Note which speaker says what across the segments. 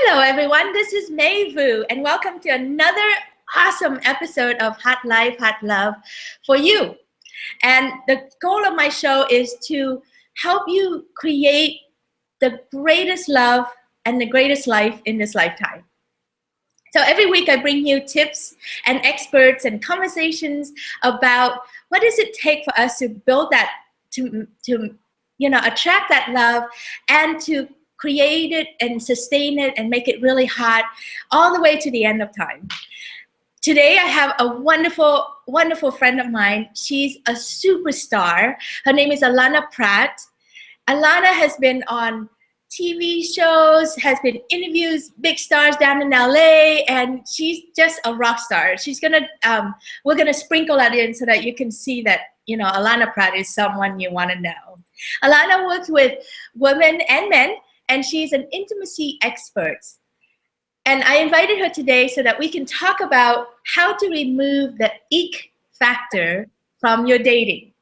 Speaker 1: Hello everyone, this is Mei Vu and welcome to another awesome episode of Hot Life, Hot Love for you. And the goal of my show is to help you create the greatest love and the greatest life in this lifetime. So every week I bring you tips and experts and conversations about what does it take for us to build that, to attract that love and to create it and sustain it and make it really hot all the way to the end of time. Today I have a wonderful, wonderful friend of mine. She's a superstar. Her name is Allana Pratt. Allana has been on TV shows, has been interviews, big stars down in LA, and she's just a rock star. She's we're gonna sprinkle that in so that you can see that, Allana Pratt is someone you wanna know. Allana works with women and men, and she's an intimacy expert. And I invited her today so that we can talk about how to remove the ick factor from your dating.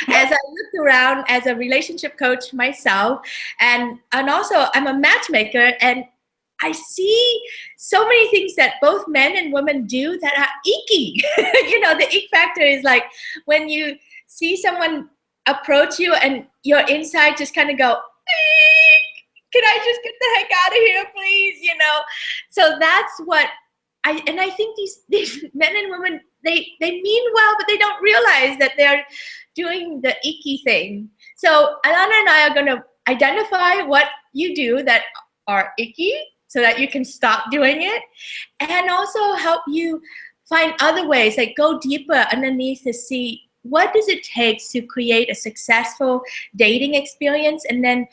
Speaker 1: As I looked around as a relationship coach myself, and also I'm a matchmaker, and I see so many things that both men and women do that are icky. The ick factor is like when you see someone approach you and your inside just kind of go, eek! Can I just get the heck out of here, please? So that's what I think these men and women, they mean well, but they don't realize that they're doing the icky thing. So Allana and I are going to identify what you do that are icky so that you can stop doing it, and also help you find other ways, like go deeper underneath to see what does it take to create a successful dating experience, and then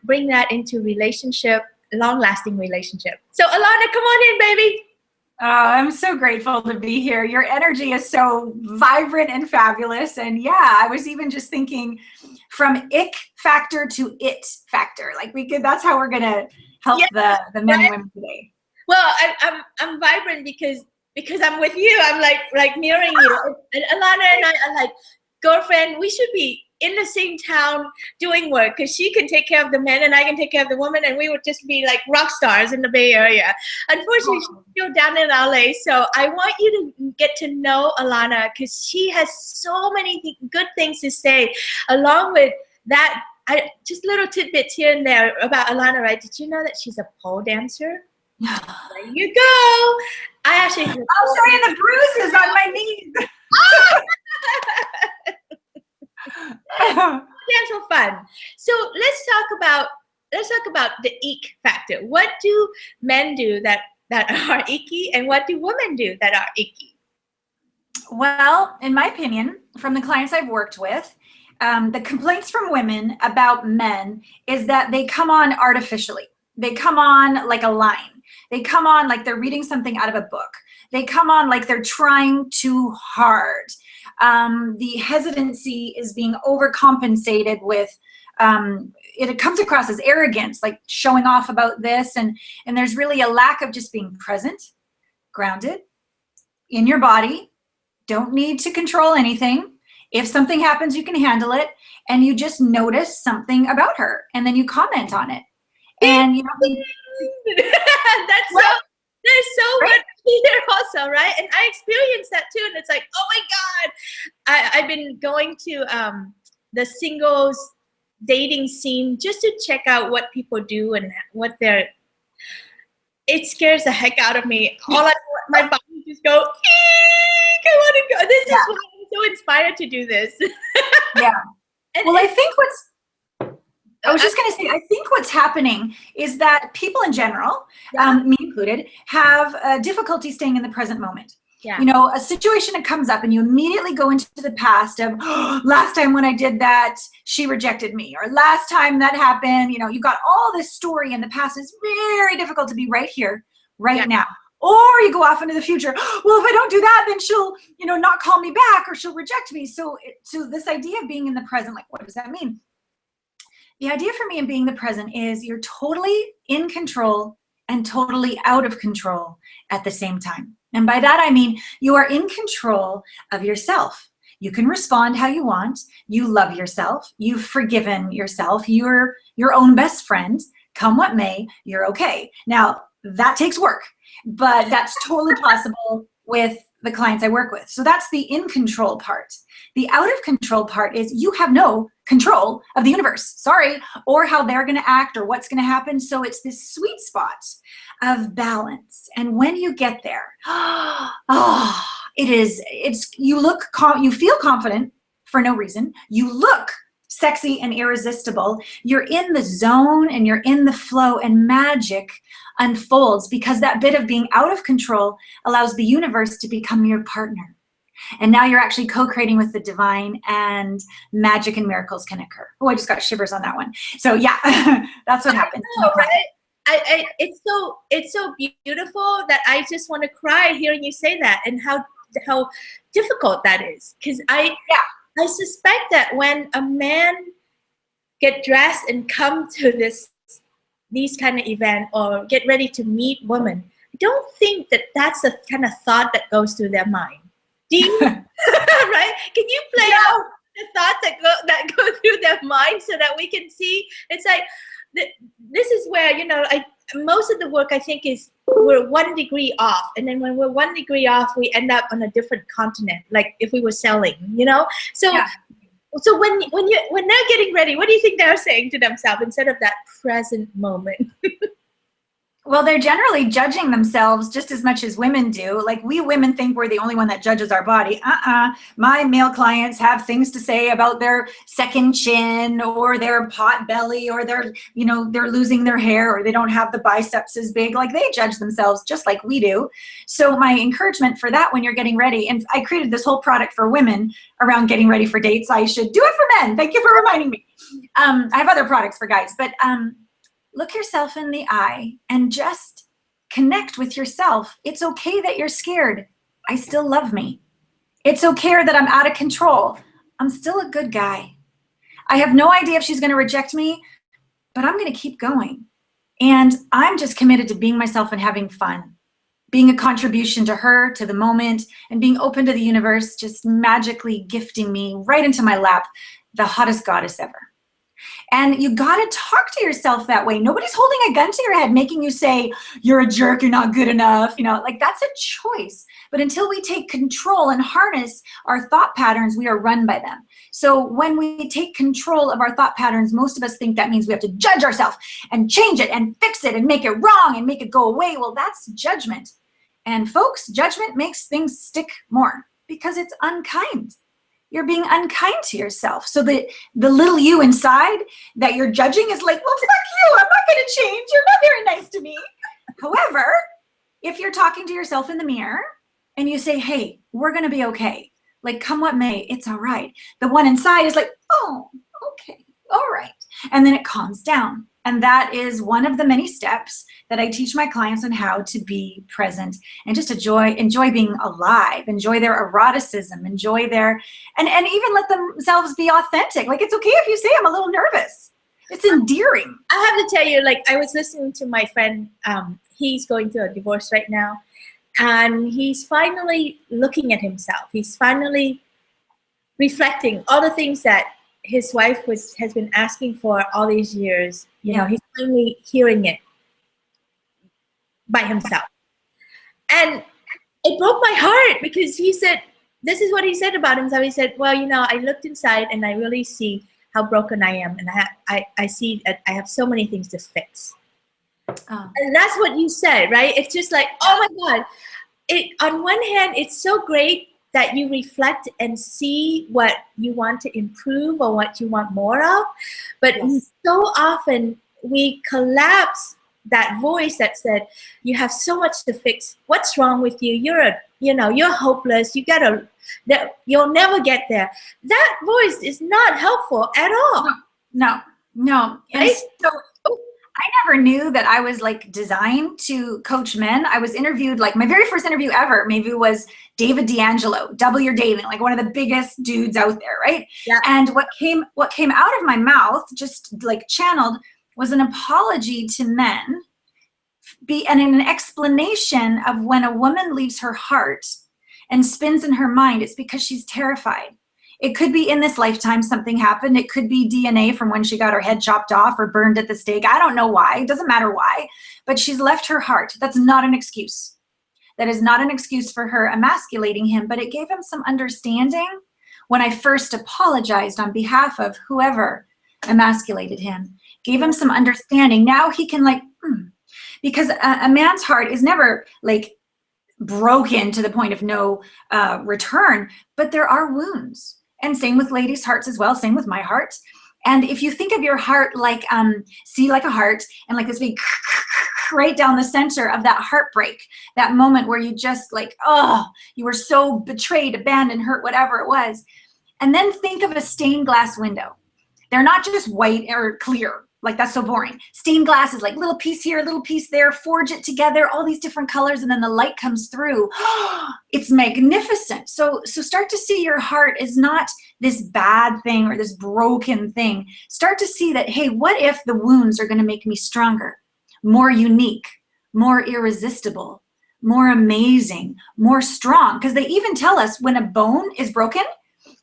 Speaker 1: bring that into relationship, long-lasting relationship. So Allana, come on in, baby.
Speaker 2: Oh, I'm so grateful to be here. Your energy is so vibrant and fabulous. And yeah, I was even just thinking from ick factor to it factor. That's how we're gonna help the men and women today.
Speaker 1: Well, I'm vibrant because I'm with you. I'm like mirroring you. And Allana and I are like, girlfriend, we should be in the same town doing work, because she can take care of the men and I can take care of the women, and we would just be like rock stars in the Bay Area. Unfortunately, she's still down in LA, so I want you to get to know Allana, because she has so many good things to say. Along with that, just little tidbits here and there about Allana, right? Did you know that she's a pole dancer? There you go. I'm sorry,
Speaker 2: the bruises on my knees.
Speaker 1: Dance for fun. So let's talk about the ick factor. What do men do that are icky, and what do women do that are icky?
Speaker 2: Well, in my opinion, from the clients I've worked with, the complaints from women about men is that they come on artificially. They come on like a line. They come on like they're reading something out of a book. They come on like they're trying too hard. The hesitancy is being overcompensated with, it comes across as arrogance, like showing off about this. And there's really a lack of just being present, grounded, in your body, don't need to control anything. If something happens, you can handle it. And you just notice something about her, and then you comment on it. And
Speaker 1: there's so much here also, right? And I experienced that too, and it's like, oh my God, I've been going to the singles dating scene just to check out what people do and it scares the heck out of me. My body just go, eek, I want to go. This is why I'm so inspired to do this.
Speaker 2: Yeah. Well, I think I was just going to say, I think what's happening is that people in general, me included, have difficulty staying in the present moment.
Speaker 1: Yeah.
Speaker 2: A situation that comes up and you immediately go into the past of, last time when I did that, she rejected me, or last time that happened, you've got all this story in the past. It's very difficult to be right here, right now. Or you go off into the future. Well, if I don't do that, then she'll, not call me back, or she'll reject me. So this idea of being in the present, like, what does that mean? The idea for me in being the present is you're totally in control and totally out of control at the same time. And by that, I mean you are in control of yourself. You can respond how you want. You love yourself. You've forgiven yourself. You're your own best friend. Come what may, you're okay. Now, that takes work, but that's totally possible with the clients I work with. So that's the in control part. The out of control part is you have no control of the universe, sorry, or how they're going to act or what's going to happen. So it's this sweet spot of balance. And when you get there, you feel confident for no reason. You look sexy and irresistible. You're in the zone and you're in the flow, and magic unfolds because that bit of being out of control allows the universe to become your partner. And now you're actually co-creating with the divine, and magic and miracles can occur. Oh, I just got shivers on that one. So yeah, that's what happens.
Speaker 1: I know, right? It's so beautiful that I just want to cry hearing you say that, and how difficult that is. Because I suspect that when a man get dressed and come to these kind of event or get ready to meet women, I don't think that that's the kind of thought that goes through their mind. Do you? Right? Can you play out the thoughts that go through their mind so that we can see? It's like this is where, you know, most of the work I think is we're 1 degree off, and then when we're 1 degree off, we end up on a different continent. Like if we were selling, you know. So so when they're getting ready, what do you think they're saying to themselves instead of that present moment?
Speaker 2: Well, they're generally judging themselves just as much as women do. Like, we women think we're the only one that judges our body. My male clients have things to say about their second chin or their pot belly, or they're losing their hair, or they don't have the biceps as big. Like, they judge themselves just like we do. So my encouragement for that when you're getting ready, and I created this whole product for women around getting ready for dates. I should do it for men. Thank you for reminding me. I have other products for guys, but look yourself in the eye and just connect with yourself. It's okay that you're scared. I still love me. It's okay that I'm out of control. I'm still a good guy. I have no idea if she's going to reject me, but I'm going to keep going. And I'm just committed to being myself and having fun, being a contribution to her, to the moment, and being open to the universe, just magically gifting me right into my lap, the hottest goddess ever. And you got to talk to yourself that way. Nobody's holding a gun to your head, making you say, you're a jerk, you're not good enough. You know, like, that's a choice. But until we take control and harness our thought patterns, we are run by them. So when we take control of our thought patterns, most of us think that means we have to judge ourselves and change it and fix it and make it wrong and make it go away. Well, that's judgment. And folks, judgment makes things stick more because it's unkind. You're being unkind to yourself. So the little you inside that you're judging is like, well, fuck you, I'm not going to change. You're not very nice to me. However, if you're talking to yourself in the mirror and you say, hey, we're going to be okay. Like, come what may, it's all right. The one inside is like, oh, okay, all right. And then it calms down. And that is one of the many steps that I teach my clients on how to be present and just enjoy being alive, enjoy their eroticism, enjoy their, and even let themselves be authentic. Like, it's okay if you say, I'm a little nervous. It's endearing.
Speaker 1: I have to tell you, like, I was listening to my friend, he's going through a divorce right now, and he's finally looking at himself. He's finally reflecting all the things that his wife has been asking for all these years. You know, he's finally hearing it by himself. And it broke my heart because he said, this is what he said about himself. He said, well, you know, I looked inside and I really see how broken I am. And I see that I have so many things to fix. Oh. And that's what you said, right? It's just like, oh my God. On one hand, it's so great that you reflect and see what you want to improve or what you want more of. But so often we collapse that voice that said, you have so much to fix. What's wrong with you? You're hopeless. You'll never get there. That voice is not helpful at all.
Speaker 2: No. Right? So I never knew that I was like designed to coach men. I was interviewed, like my very first interview ever, maybe was David D'Angelo, Double Your Dating, like one of the biggest dudes out there, right? Yeah. And what came out of my mouth, just like channeled, was an apology to men, and an explanation of when a woman leaves her heart and spins in her mind, it's because she's terrified. It could be in this lifetime something happened. It could be DNA from when she got her head chopped off or burned at the stake. I don't know why. It doesn't matter why. But she's left her heart. That's not an excuse. That is not an excuse for her emasculating him, but it gave him some understanding when I first apologized on behalf of whoever emasculated him. Gave him some understanding. Now he can like, because a man's heart is never like broken to the point of no return, but there are wounds. And same with ladies' hearts as well, same with my heart. And if you think of your heart like, see like a heart and like this big right down the center of that heartbreak, that moment where you just like, oh, you were so betrayed, abandoned, hurt, whatever it was. And then think of a stained glass window. They're not just white or clear. Like, that's so boring. Stained glass is like little piece here, little piece there, forge it together, all these different colors, and then the light comes through. It's magnificent. So start to see your heart is not this bad thing or this broken thing. Start to see that, hey, what if the wounds are going to make me stronger, more unique, more irresistible, more amazing, more strong? Because they even tell us when a bone is broken,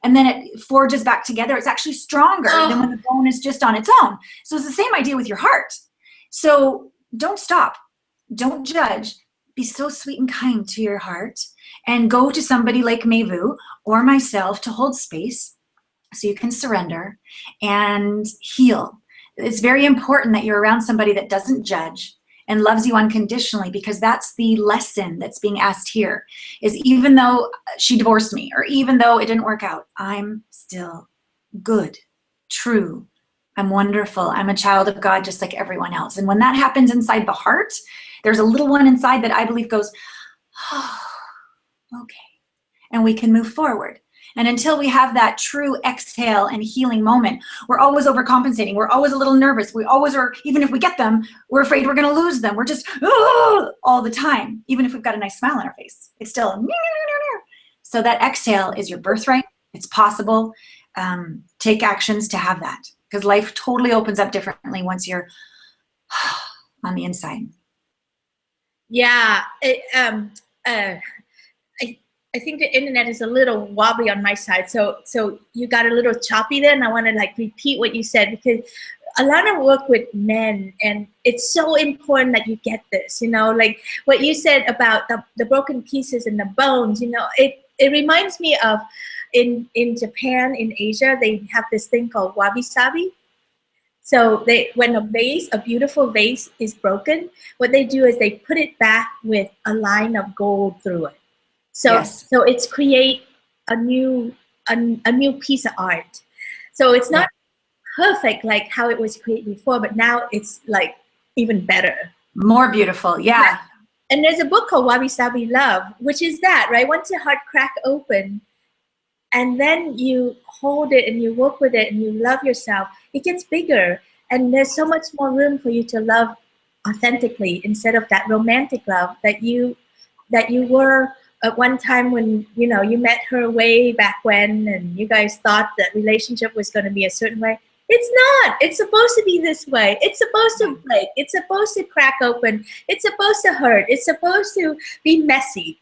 Speaker 2: and then it forges back together, it's actually stronger than when the bone is just on its own. So it's the same idea with your heart. So don't stop. Don't judge. Be so sweet and kind to your heart, and go to somebody like Mayvu or myself to hold space so you can surrender and heal. It's very important that you're around somebody that doesn't judge and loves you unconditionally, because that's the lesson that's being asked here, is even though she divorced me or even though it didn't work out, I'm still good, true, I'm wonderful, I'm a child of God just like everyone else. And when that happens inside the heart, there's a little one inside that I believe goes, oh, okay, and we can move forward. And until we have that true exhale and healing moment, we're always overcompensating. We're always a little nervous. We always are, even if we get them, we're afraid we're going to lose them. We're just all the time. Even if we've got a nice smile on our face, it's still. So that exhale is your birthright. It's possible. Take actions to have that, because life totally opens up differently once you're on the inside.
Speaker 1: Yeah. I think the internet is a little wobbly on my side, so you got a little choppy there, and I want to like repeat what you said, because Allana work with men, and it's so important that you get this, you know, like what you said about the broken pieces and the bones, you know, it reminds me of in Japan, in Asia, they have this thing called wabi-sabi. So when a beautiful vase is broken, what they do is they put it back with a line of gold through it. So, yes. So it's create a new piece of art. So it's not perfect like how it was created before, but now it's like even better.
Speaker 2: More beautiful, yeah.
Speaker 1: And there's a book called Wabi Sabi Love, which is that, right? Once your heart crack open, and then you hold it and you work with it and you love yourself, it gets bigger. And there's so much more room for you to love authentically, instead of that romantic love that you were at one time when, you know, you met her way back when, and you guys thought that relationship was going to be a certain way. It's not. It's supposed to be this way. It's supposed to break. It's supposed to crack open. It's supposed to hurt. It's supposed to be messy.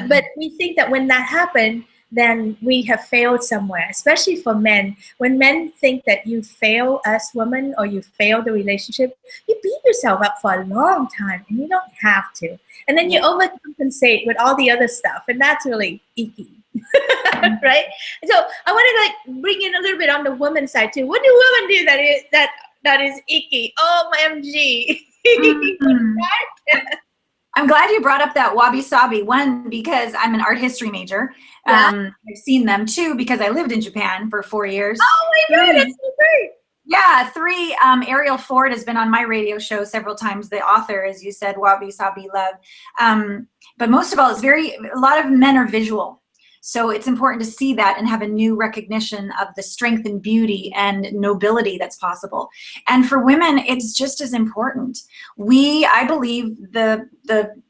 Speaker 1: But we think that when that happened, then we have failed somewhere, especially for men. When men think that you fail as women or you fail the relationship, you beat yourself up for a long time, and you don't have to. And then you overcompensate with all the other stuff, and that's really icky, right? So I want to like bring in a little bit on the woman's side too. What do women do that is icky? OMG.
Speaker 2: I'm glad you brought up that wabi-sabi. One, because I'm an art history major.
Speaker 1: Yeah.
Speaker 2: I've seen them. Two, because I lived in Japan for 4 years.
Speaker 1: Oh my God, that's so great.
Speaker 2: Yeah. Three, Ariel Ford has been on my radio show several times. The author, as you said, Wabi Sabi Love. But most of all, a lot of men are visual. So it's important to see that and have a new recognition of the strength and beauty and nobility that's possible. And for women, it's just as important. I believe the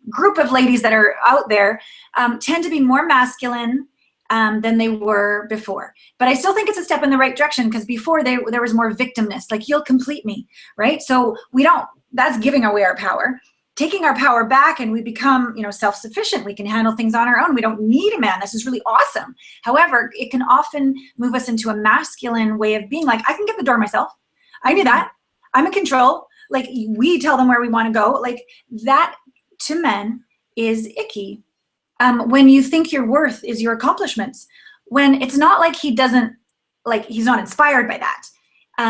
Speaker 2: group of ladies that are out there tend to be more masculine than they were before. But I still think it's a step in the right direction, because before there was more victimness, like, you'll complete me, right? So that's giving away our power. taking our power back, and we become, you know, self-sufficient. We can handle things on our own. We don't need a man. This is really awesome. However, it can often move us into a masculine way of being, like, I can get the door myself. I do that. I'm in control. Like, we tell them where we want to go. Like, that to men is icky. When you think your worth is your accomplishments, when it's not like he doesn't, like, he's not inspired by that.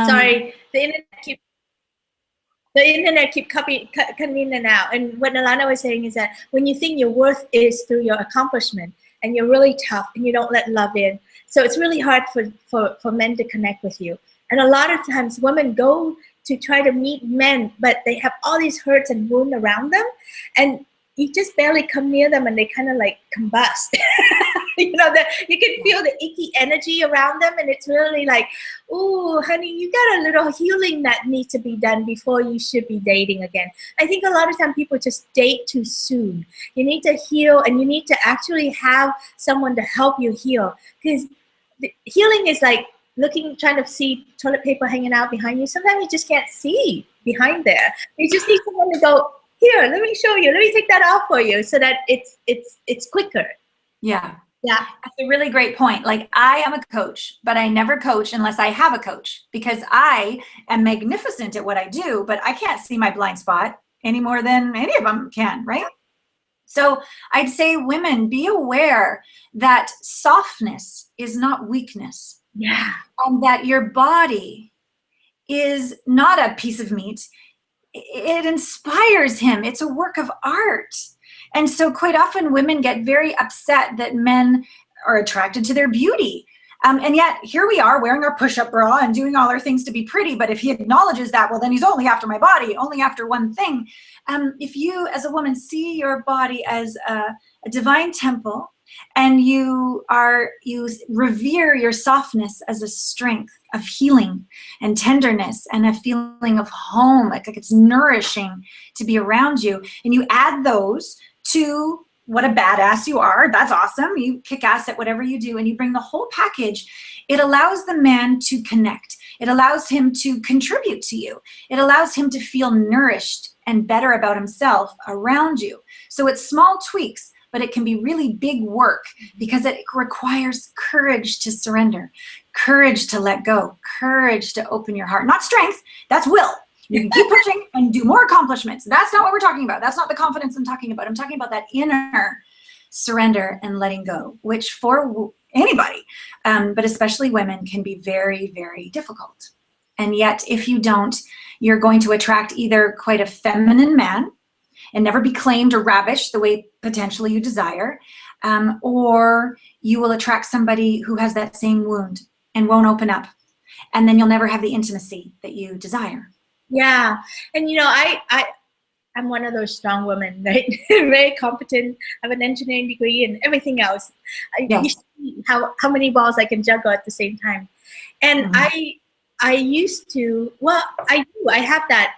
Speaker 1: Sorry, the internet keep cutting in and out. And what Allana was saying is that when you think your worth is through your accomplishment, and you're really tough and you don't let love in, so it's really hard for men to connect with you. And a lot of times women go to try to meet men, but they have all these hurts and wounds around them, and you just barely come near them and they kind of like combust. You know, that you can feel the icky energy around them, and it's really like, oh, honey, you got a little healing that needs to be done before you should be dating again. I think a lot of time people just date too soon. You need to heal, and you need to actually have someone to help you heal, because healing is like trying to see toilet paper hanging out behind you. Sometimes you just can't see behind there. You just need someone to go, here, let me show you. Let me take that off for you, so that it's quicker.
Speaker 2: Yeah.
Speaker 1: Yeah.
Speaker 2: That's a really great point. Like, I am a coach, but I never coach unless I have a coach, because I am magnificent at what I do, but I can't see my blind spot any more than any of them can, right? So I'd say, women, be aware that softness is not weakness.
Speaker 1: Yeah.
Speaker 2: And that your body is not a piece of meat. It inspires him. It's a work of art. And so quite often women get very upset that men are attracted to their beauty. And yet here we are wearing our push-up bra and doing all our things to be pretty. But if he acknowledges that, well, then he's only after my body, only after one thing. If you as a woman see your body as a divine temple, and you revere your softness as a strength of healing and tenderness and a feeling of home, like it's nourishing to be around you, and you add those to what a badass you are, that's awesome. You kick ass at whatever you do, and you bring the whole package. It allows the man to connect. It allows him to contribute to you. It allows him to feel nourished and better about himself around you. So it's small tweaks, but it can be really big work, because it requires courage to surrender, courage to let go, courage to open your heart. Not strength, that's will. You can keep pushing and do more accomplishments. That's not what we're talking about. That's not the confidence I'm talking about. I'm talking about that inner surrender and letting go, which for anybody, but especially women, can be very, very difficult. And yet, if you don't, you're going to attract either quite a feminine man and never be claimed or ravished the way potentially you desire, or you will attract somebody who has that same wound and won't open up. And then you'll never have the intimacy that you desire.
Speaker 1: Yeah. And you know, I'm one of those strong women, right? Very competent. I have an engineering degree and everything else.
Speaker 2: Yes.
Speaker 1: You see how many balls I can juggle at the same time. And I used to, well, I do. I have that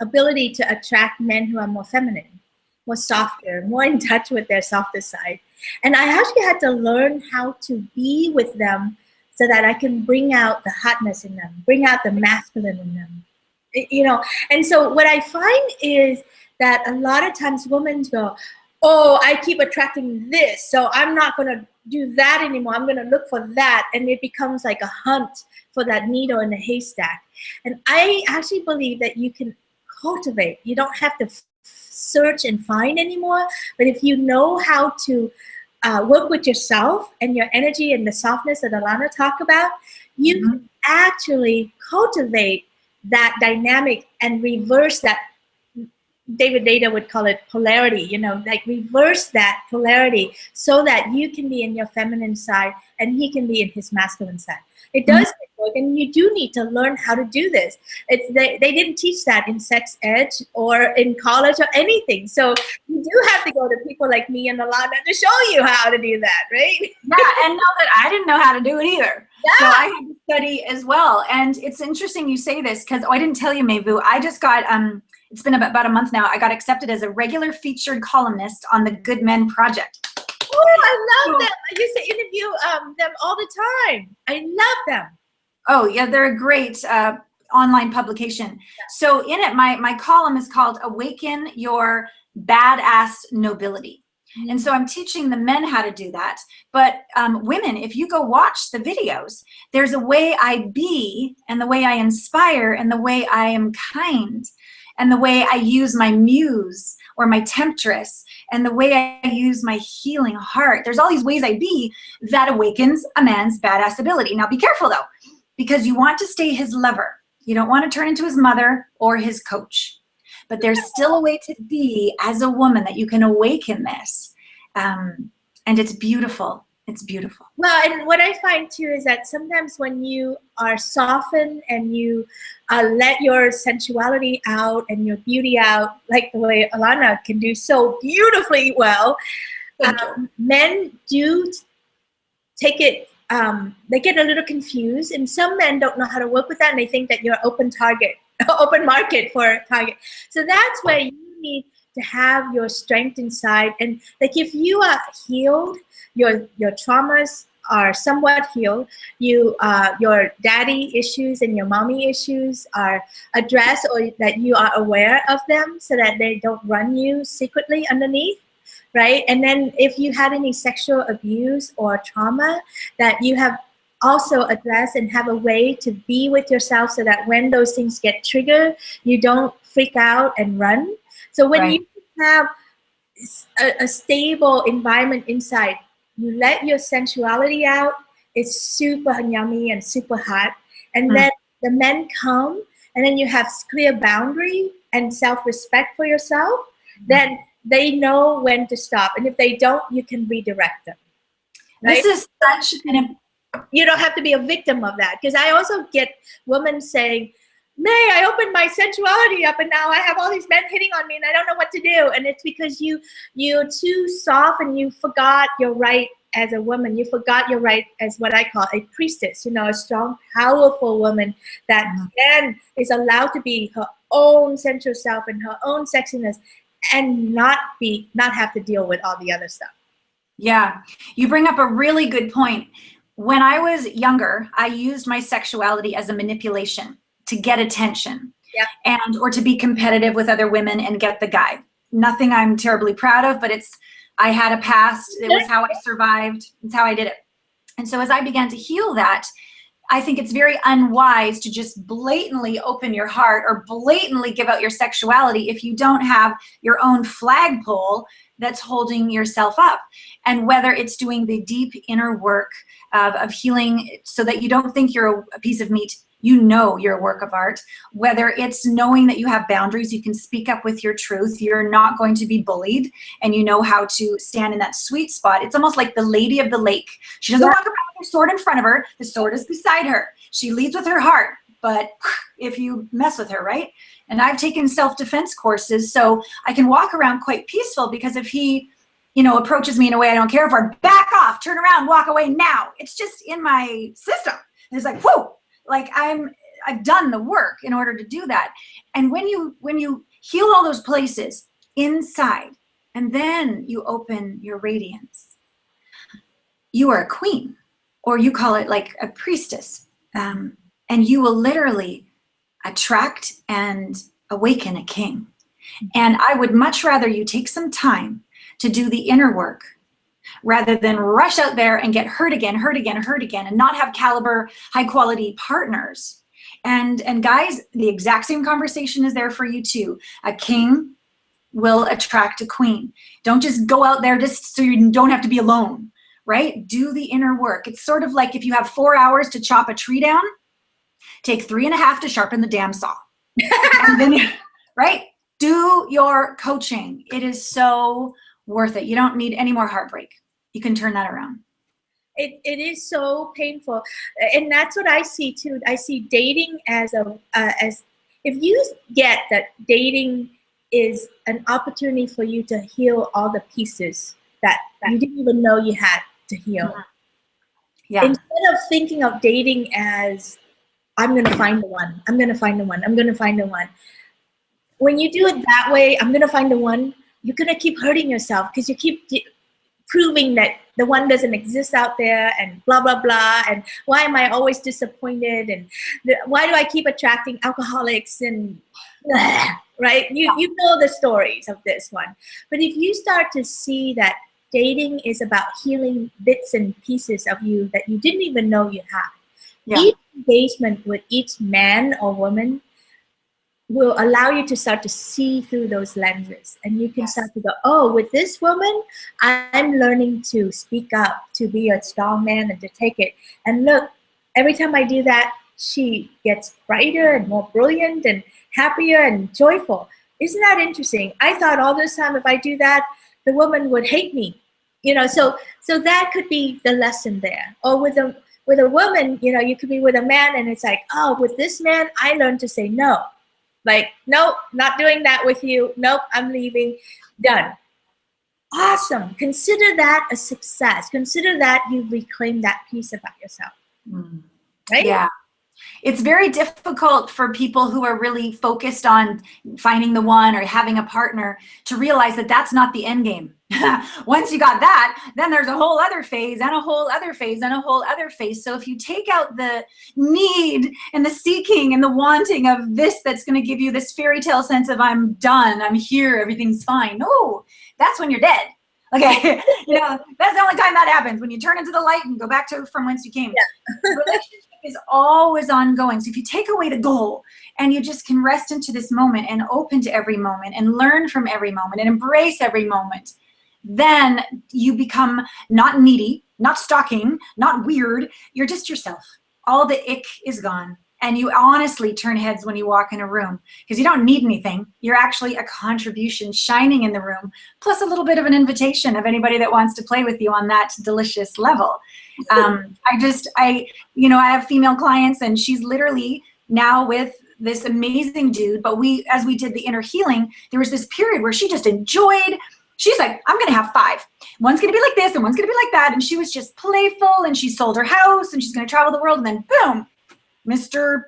Speaker 1: ability to attract men who are more feminine, more softer, more in touch with their softer side. And I actually had to learn how to be with them so that I can bring out the hotness in them, bring out the masculine in them. You know, and so what I find is that a lot of times women go, oh, I keep attracting this, so I'm not going to do that anymore. I'm going to look for that. And it becomes like a hunt for that needle in the haystack. And I actually believe that you can cultivate. You don't have to search and find anymore. But if you know how to work with yourself and your energy and the softness that Allana talked about, you can actually cultivate that dynamic and reverse that. David Data would call it polarity, you know, like reverse that polarity so that you can be in your feminine side and he can be in his masculine side. It does work, and you do need to learn how to do this. They didn't teach that in sex ed or in college or anything. So you do have to go to people like me and Allana to show you how to do that, right?
Speaker 2: Yeah, and know that I didn't know how to do it either.
Speaker 1: Yeah.
Speaker 2: So I had to study as well. And it's interesting you say this, because I didn't tell you, Mayvu, I just got, it's been about a month now, I got accepted as a regular featured columnist on the Good Men Project.
Speaker 1: Oh, I love them. I used to interview them all the time. I love them.
Speaker 2: Oh, yeah, they're great. online publication. So in it, my column is called Awaken Your Badass Nobility. And so I'm teaching the men how to do that. But women, if you go watch the videos, there's a way I be, and the way I inspire, and the way I am kind, and the way I use my muse or my temptress, and the way I use my healing heart. There's all these ways I be that awakens a man's badass ability. Now be careful though, because you want to stay his lover. You don't want to turn into his mother or his coach. But there's still a way to be as a woman that you can awaken this. And it's beautiful. It's beautiful.
Speaker 1: Well, and what I find too is that sometimes when you are softened and you let your sensuality out and your beauty out, like the way Allana can do so beautifully well, men do take it, they get a little confused, and some men don't know how to work with that, and they think that you're open target, open market for a target. So that's where you need to have your strength inside. And like if you are healed, your traumas are somewhat healed, your daddy issues and your mommy issues are addressed, or that you are aware of them so that they don't run you secretly underneath, right? And then if you had any sexual abuse or trauma, that you have also addressed and have a way to be with yourself so that when those things get triggered, you don't freak out and run. So when you have a stable environment inside, you let your sensuality out, it's super yummy and super hot. And then the men come, and then you have clear boundary and self-respect for yourself, then they know when to stop. And if they don't, you can redirect them. Right?
Speaker 2: This is such an...
Speaker 1: You don't have to be a victim of that. Because I also get women saying, May, I opened my sensuality up and now I have all these men hitting on me and I don't know what to do. And it's because you're too soft and you forgot your right as a woman. You forgot your right as what I call a priestess, you know, a strong, powerful woman that then is allowed to be her own sensual self and her own sexiness and not have to deal with all the other stuff.
Speaker 2: Yeah, you bring up a really good point. When I was younger, I used my sexuality as a manipulation to get attention, and or to be competitive with other women and get the guy. Nothing I'm terribly proud of, but I had a past. It was how I survived. It's how I did it. And so as I began to heal that, I think it's very unwise to just blatantly open your heart or blatantly give out your sexuality if you don't have your own flagpole that's holding yourself up. And whether it's doing the deep inner work of healing so that you don't think you're a piece of meat, you know you're a work of art. Whether it's knowing that you have boundaries, you can speak up with your truth, you're not going to be bullied, and you know how to stand in that sweet spot. It's almost like the lady of the lake. She doesn't walk around with her sword in front of her, the sword is beside her. She leads with her heart, but if you mess with her, right? And I've taken self-defense courses, so I can walk around quite peaceful, because if he, you know, approaches me in a way I don't care for, back off, turn around, walk away now. It's just in my system. And it's like, whoa. Like I've done the work in order to do that. And when you heal all those places inside, and then you open your radiance, you are a queen, or you call it like a priestess, and you will literally attract and awaken a king. And I would much rather you take some time to do the inner work rather than rush out there and get hurt again, and not have caliber, high quality partners. And guys, the exact same conversation is there for you too. A king will attract a queen. Don't just go out there just so you don't have to be alone, right? Do the inner work. It's sort of like if you have 4 hours to chop a tree down, take 3.5 to sharpen the damn saw. And then, right? Do your coaching. It is so worth it. You don't need any more heartbreak. You can turn that around.
Speaker 1: It is so painful, and that's what I see too. I see dating as if you get that dating is an opportunity for you to heal all the pieces that you didn't even know you had to heal. Yeah. Instead of thinking of dating as I'm gonna find the one, I'm gonna find the one, I'm gonna find the one. When you do it that way, I'm gonna find the one, you're gonna keep hurting yourself because you keep proving that the one doesn't exist out there, and blah blah blah, and why am I always disappointed, and why do I keep attracting alcoholics, and right? You know the stories of this one. But if you start to see that dating is about healing bits and pieces of you that you didn't even know you had, each engagement with each man or woman will allow you to start to see through those lenses, and you can start to go, oh, with this woman, I'm learning to speak up, to be a strong man, and to take it. And look, every time I do that, she gets brighter and more brilliant and happier and joyful. Isn't that interesting? I thought all this time, if I do that, the woman would hate me. So that could be the lesson there. Or with a woman, you could be with a man, and it's like, oh, with this man, I learned to say no. Like, nope, not doing that with you. Nope, I'm leaving. Done. Awesome. Consider that a success. Consider that you've reclaimed that piece about yourself. Right?
Speaker 2: Yeah. It's very difficult for people who are really focused on finding the one or having a partner to realize that that's not the end game. Once you got that, then there's a whole other phase and a whole other phase and a whole other phase. So if you take out the need and the seeking and the wanting of this that's going to give you this fairy tale sense of I'm done, I'm here, everything's fine. No, that's when you're dead. Okay, that's the only time that happens, when you turn into the light and go back to from whence you came. Yeah. The relationship is always ongoing. So if you take away the goal and you just can rest into this moment and open to every moment and learn from every moment and embrace every moment, then you become not needy, not stalking, not weird. You're just yourself. All the ick is gone. And you honestly turn heads when you walk in a room, because you don't need anything. You're actually a contribution shining in the room, plus a little bit of an invitation of anybody that wants to play with you on that delicious level. I have female clients, and she's literally now with this amazing dude. But as we did the inner healing, there was this period where she just enjoyed. She's like, I'm going to have 5. One's going to be like this and one's going to be like that. And she was just playful, and she sold her house, and she's going to travel the world. And then boom, Mr.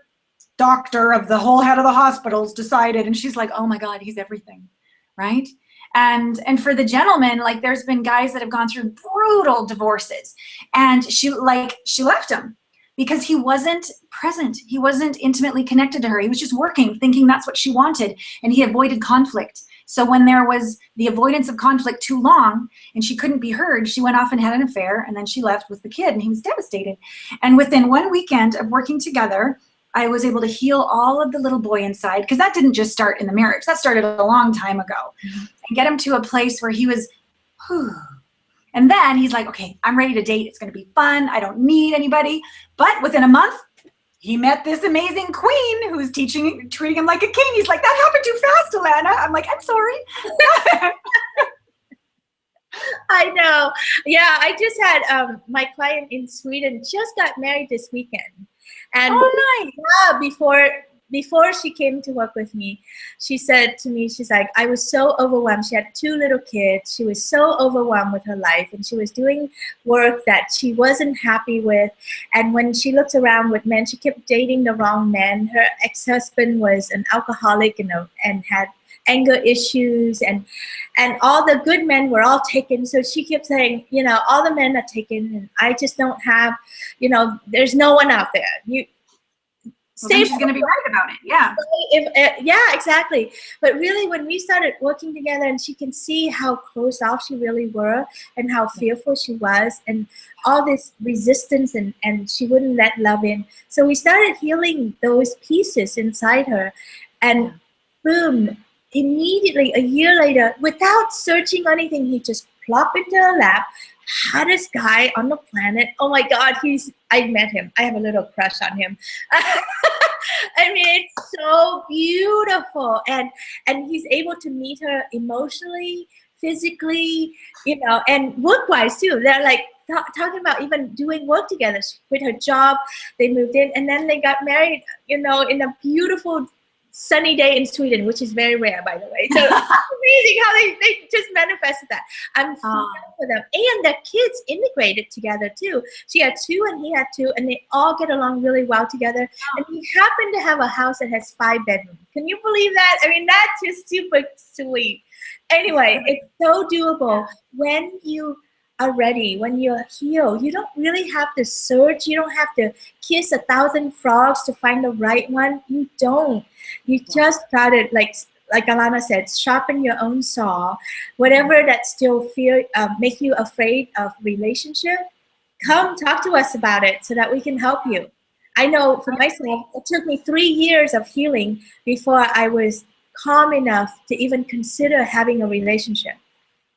Speaker 2: Doctor of the whole head of the hospitals decided, and she's like, oh my God, he's everything, right? And for the gentleman, like, there's been guys that have gone through brutal divorces, and she left him because he wasn't present. He wasn't intimately connected to her. He was just working, thinking that's what she wanted, and he avoided conflict. So when there was the avoidance of conflict too long and she couldn't be heard, she went off and had an affair, and then she left with the kid, and he was devastated. And within 1 weekend of working together, I was able to heal all of the little boy inside, because that didn't just start in the marriage. That started a long time ago. And get him to a place where he was, and then he's like, okay, I'm ready to date. It's going to be fun. I don't need anybody. But within a month, he met this amazing queen who's treating him like a king. He's like, that happened too fast, Allana. I'm like, I'm sorry.
Speaker 1: I know. Yeah, I just had my client in Sweden just got married this weekend. And
Speaker 2: nice.
Speaker 1: Yeah, before she came to work with me, she said to me, she's like, I was so overwhelmed. She had 2 little kids. She was so overwhelmed with her life, and she was doing work that she wasn't happy with. And when she looked around with men, she kept dating the wrong men. Her ex-husband was an alcoholic and had anger issues, and all the good men were all taken. So she kept saying, all the men are taken, and I just don't have, there's no one out there.
Speaker 2: She's going to be right about it. Yeah.
Speaker 1: Yeah, exactly. But really, when we started working together, and she can see how closed off she really were, and how fearful she was, and all this resistance, and she wouldn't let love in. So we started healing those pieces inside her, and boom, immediately, a year later, without searching anything, he just plopped into her lap. Hottest guy on the planet. Oh my God, I met him. I have a little crush on him. I mean, it's so beautiful. And he's able to meet her emotionally, physically, and work-wise too. They're like talking about even doing work together. She quit her job, they moved in, and then they got married, in a beautiful sunny day in Sweden, which is very rare, by the way. So it's amazing how they just manifested that. I'm thrilled for them. And their kids integrated together too. She had 2 and he had 2, and they all get along really well together. And we happen to have a house that has 5 bedrooms. Can you believe that? I mean, that's just super sweet. Anyway, it's so doable when you are ready, when you're healed, you don't really have to search. You don't have to kiss 1,000 frogs to find the right one. You don't. You just gotta, like Allana said, sharpen your own saw. Whatever that still make you afraid of relationship, come talk to us about it so that we can help you. I know for myself, it took me 3 years of healing before I was calm enough to even consider having a relationship.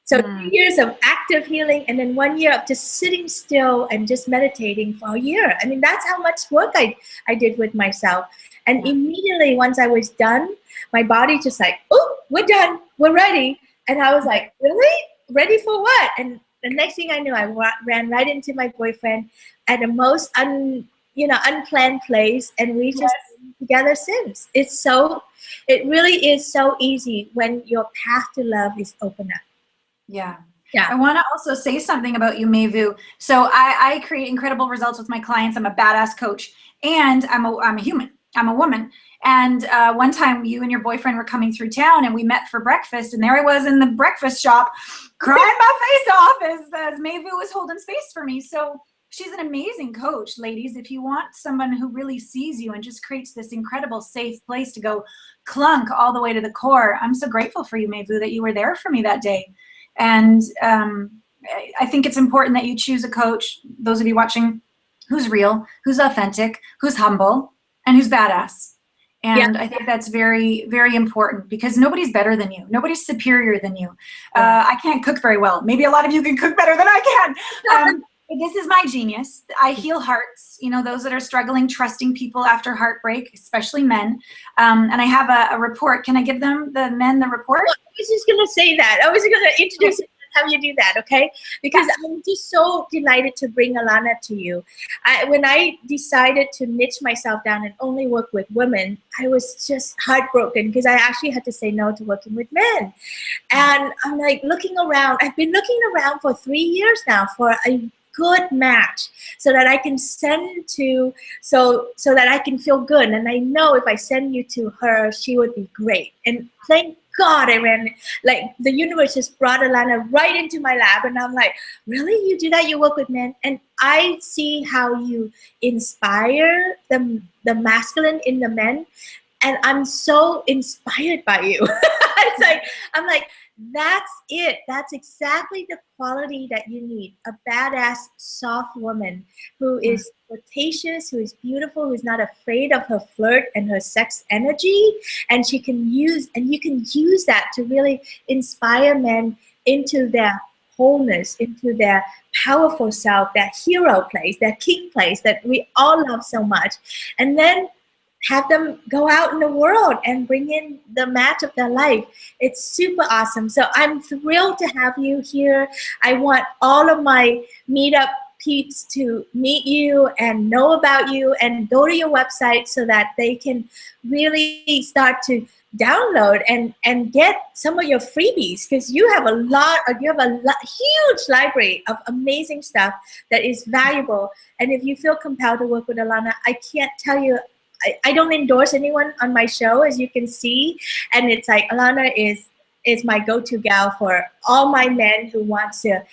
Speaker 1: So 3 years of active healing, and then 1 year of just sitting still and just meditating for a year. I mean, that's how much work I did with myself. And immediately once I was done, my body just like, oh, we're done, we're ready. And I was like, really? Ready for what? And the next thing I knew, I ran right into my boyfriend at the most unplanned place, and we just been together since. It really is so easy when your path to love is open up.
Speaker 2: Yeah.
Speaker 1: Yeah.
Speaker 2: I want to also say something about you, Mayvu. So I create incredible results with my clients. I'm a badass coach, and I'm a human. I'm a woman. And one time you and your boyfriend were coming through town, and we met for breakfast, and there I was in the breakfast shop crying my face off as Mayvu was holding space for me. So she's an amazing coach, ladies. If you want someone who really sees you and just creates this incredible safe place to go clunk all the way to the core, I'm so grateful for you, Mayvu, that you were there for me that day. And I think it's important that you choose a coach, those of you watching, who's real, who's authentic, who's humble, and who's badass. And I think that's very, very important, because nobody's better than you. Nobody's superior than you. I can't cook very well. Maybe a lot of you can cook better than I can. This is my genius. I heal hearts, those that are struggling, trusting people after heartbreak, especially men. And I have a report. Can I give the men the report?
Speaker 1: Well, I was just going to say that. I was going to introduce it and have you do that, okay? Because I'm just so delighted to bring Allana to you. When I decided to niche myself down and only work with women, I was just heartbroken because I actually had to say no to working with men. And I'm like looking around. I've been looking around for 3 years now for a good match so that I can send to, so that I can feel good. And I know if I send you to her, she would be great. And thank God the universe just brought Allana right into my lab. And I'm like, really? You do that? You work with men? And I see how you inspire the masculine in the men. And I'm so inspired by you. I'm like, that's it. That's exactly the quality that you need. A badass, soft woman who is flirtatious, who is beautiful, who's not afraid of her flirt and her sex energy. And you can use that to really inspire men into their wholeness, into their powerful self, that hero place, that king place that we all love so much. And then have them go out in the world and bring in the match of their life. It's super awesome. So I'm thrilled to have you here. I want all of my meetup peeps to meet you and know about you and go to your website so that they can really start to download and get some of your freebies, because you have a huge library of amazing stuff that is valuable. And if you feel compelled to work with Allana, I can't tell you, I don't endorse anyone on my show, as you can see, and it's like Allana is my go-to gal for all my men who want to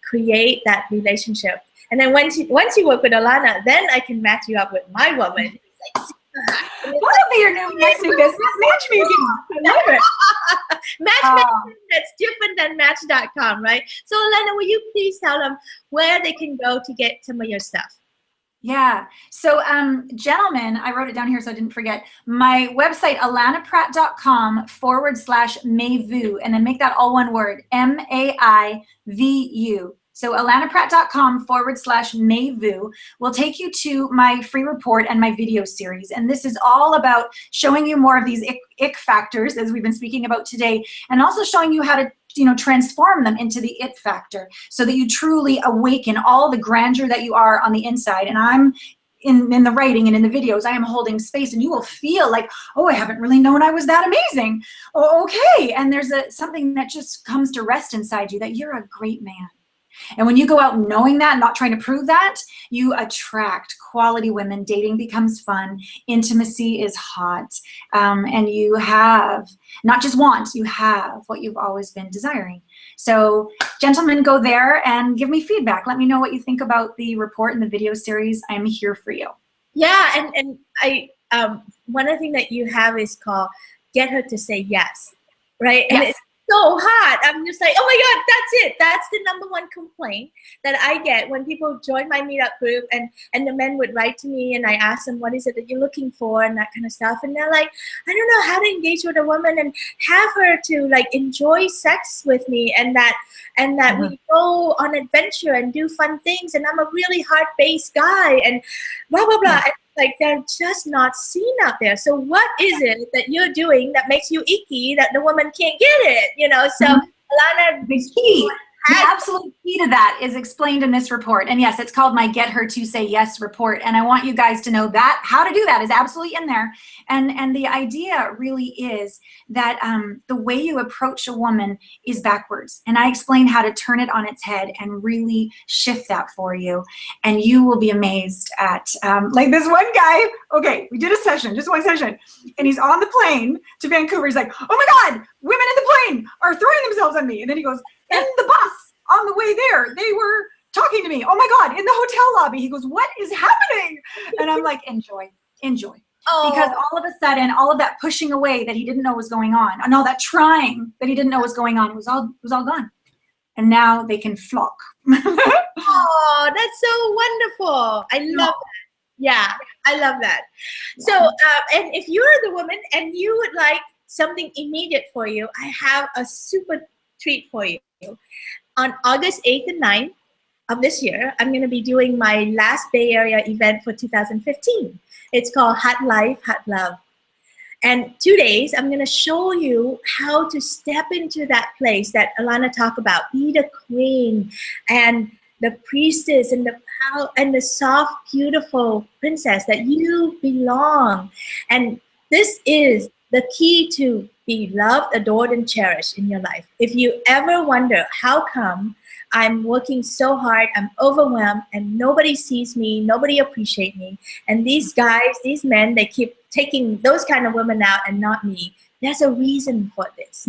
Speaker 1: create that relationship. And then once you work with Allana, then I can match you up with my woman.
Speaker 2: What will be your next new business? Matchmaking. I love it.
Speaker 1: Matchmaking that's different than Match.com, right? So Allana, will you please tell them where they can go to get some of your stuff?
Speaker 2: Yeah. So, gentlemen, I wrote it down here so I didn't forget. My website, allanapratt.com/Mayvu, and then make that all one word, MAIVU. So allanapratt.com/Mayvu will take you to my free report and my video series. And this is all about showing you more of these ick factors, as we've been speaking about today, and also showing you how to transform them into the it factor so that you truly awaken all the grandeur that you are on the inside. And I'm in the writing and in the videos, I am holding space, and you will feel like, oh, I haven't really known I was that amazing. Oh, okay. And there's something that just comes to rest inside you, that you're a great man. And when you go out knowing that, not trying to prove that, you attract quality women. Dating becomes fun. Intimacy is hot. And you have, not just want, you have what you've always been desiring. So gentlemen, go there and give me feedback. Let me know what you think about the report and the video series. I'm here for you.
Speaker 1: Yeah, and I one of the things that you have is called get her to say yes, right? And
Speaker 2: Yes.
Speaker 1: it's so hot. I'm just like, oh my God, that's it. That's the number one complaint that I get when people join my meetup group, and the men would write to me and I ask them, what is it that you're looking for and that kind of stuff. And they're like, I don't know how to engage with a woman and have her to like enjoy sex with me, and that we go on adventure and do fun things, and I'm a really heart-based guy and blah, blah, blah. And like they're just not seen out there. So what is it that you're doing that makes you icky that the woman can't get it? You know, so Allana,
Speaker 2: The key, the absolute key to that is explained in this report. And yes, it's called my Get Her to Say Yes report. And I want you guys to know that how to do that is absolutely in there. And the idea really is that the way you approach a woman is backwards. And I explain how to turn it on its head and really shift that for you. And you will be amazed at, like this one guy, okay, we did a session, just one session, and he's on the plane to Vancouver. He's like, oh my God, women in the plane are throwing themselves on me. And then he goes, in the bus on the way there, they were talking to me. Oh my God, in the hotel lobby. He goes, what is happening? And I'm like, enjoy, enjoy. Oh. Because all of a sudden, all of that pushing away that he didn't know was going on, and all that trying that he didn't know was going on, it was all gone. And now they can flock.
Speaker 1: Oh, that's so wonderful. I love that. Yeah, I love that. So, and if you're the woman and you would like something immediate for you, I have a super treat for you. On August 8th and 9th of this year, I'm going to be doing my last Bay Area event for 2015. It's called Hot Life, Hot Love. And 2 days, I'm going to show you how to step into that place that Allana talked about. Be the queen and the priestess and the soft, beautiful princess that you belong. And this is the key to be loved, adored, and cherished in your life. If you ever wonder how come I'm working so hard, I'm overwhelmed, and nobody sees me, nobody appreciates me, and these guys, these men, they keep taking those kind of women out and not me, there's a reason for this.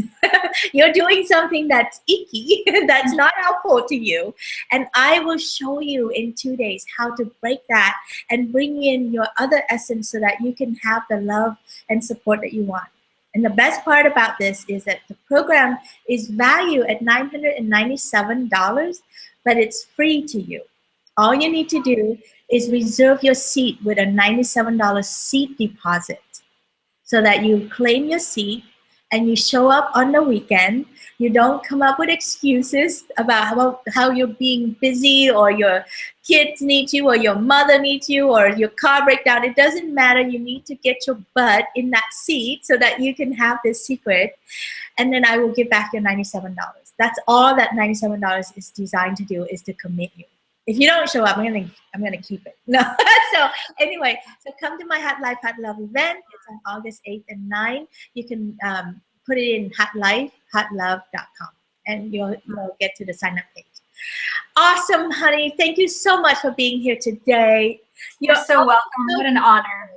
Speaker 1: You're doing something that's icky, that's not helpful to you, and I will show you in 2 days how to break that and bring in your other essence so that you can have the love and support that you want. And the best part about this is that the program is valued at $997, but it's free to you. All you need to do is reserve your seat with a $97 seat deposit so that you claim your seat and you show up on the weekend. You don't come up with excuses about how you're being busy or your kids need you or your mother needs you or your car breaks down. It doesn't matter. You need to get your butt in that seat so that you can have this secret. And then I will give back your $97. That's all that $97 is designed to do, is to commit you. If you don't show up, I'm gonna keep it. No. So anyway, so come to my Hot Life, Hot Love event. It's on August 8th and 9th. You can put it in hotlifehotlove.com and you'll get to the sign up page. Awesome, honey. Thank you so much for being here today.
Speaker 2: You're so welcome. What an honor.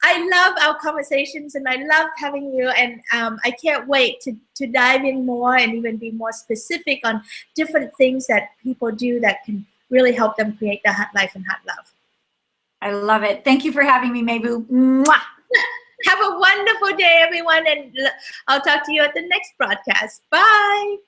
Speaker 1: I love our conversations and I love having you, and I can't wait to dive in more and even be more specific on different things that people do that can really help them create the hot life and hot love.
Speaker 2: I love it. Thank you for having me, Maybu. Mwah.
Speaker 1: Have a wonderful day, everyone, and I'll talk to you at the next broadcast. Bye.